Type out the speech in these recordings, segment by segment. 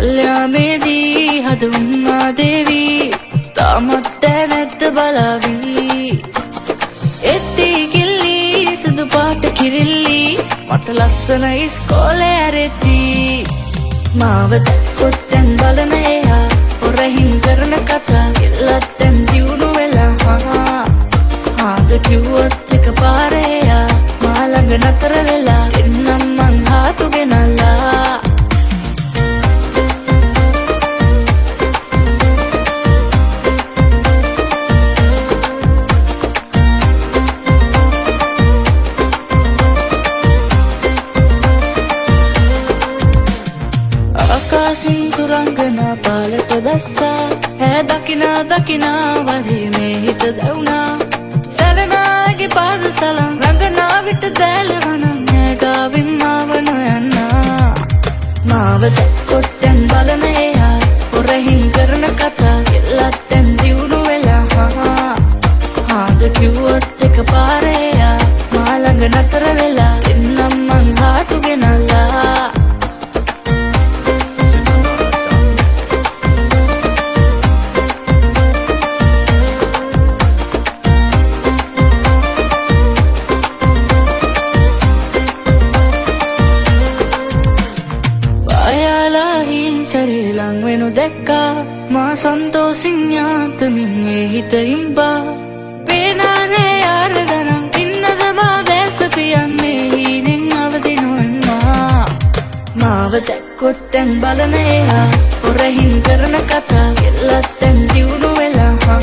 මල්යාමේදී හදුන්නා දේවී තාමත් දැනැත්ත බලාවී එත්ති කිල්ලි සුදු පාට කිරිල්ලි මට ලස්සන ඉස්කෝලේ ඇරෙති මාව දැක්කොත් දැන් බලන එයා හොරහින් කරන කතා එල්ලත් දැන් දියුණු වෙලා ආද කිව්වොත් එක පාරේ එයා මා ළඟ නතර වෙලා එන්නම් මං හාතු ගෙනල්ලා ආකාසින් සුරංගනා පාලට බැස්සා ඈ දකිනා දකිනා වරේ මේ හිත දැවුනා සැලනාගේ පාද සලන් රඟනා විට දැලවනම් ඈ ගාවින් මාව නොයන්නා මාව දැක්කොත් දැන් බලන එයා හොරහින් කරන කතා එල්ලත් දැන් දියුණු වෙලා ආද කිව්වොත් එක පාරේ එයා මා ළඟ නතර වෙලා එන්නම් මං හාතු ගෙනල්ලා ලං වෙනු දැක්කා මා සන්තෝසින් යාන්තමින් ඒ හිත ඉම්බා පේනානේ අරගනම් ඉන්නද මා දැසපියන් මේ හීනෙන් අවදි නොවෙන්නා මාව දැක්කොත් දැන් බලන එයා හොරහින් කරන කතා එල්ලත් දැන් දියුණු වෙලා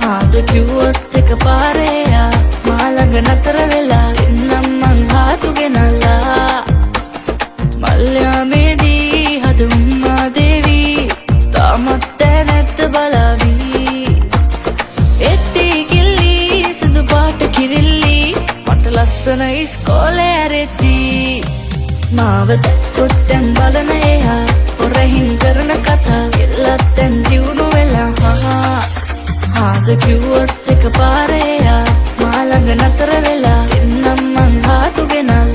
ආද කිව්වොත් එක පාරේ එයා මා ළඟ නතර වෙලා එන්නම් මං හාතු ගෙනල්ලා මල්යාමේදී හදුන්නා දේවී තාමත් දැනැත්ත බලාවී එත්ති කිල්ලි සුදු පාට කිරිල්ලි මට ලස්සන ඉස්කෝලේ ඇරෙති මාව දැක්කොත් දැන් බලන එයා හොරහින් කරන කතා එල්ලත් දැන් දියුණු වෙලා ආද කිව්වොත් එක පාරේ එයා මා ළඟ නතර වෙලා එන්නම් මං හාතු ගෙනල්ලා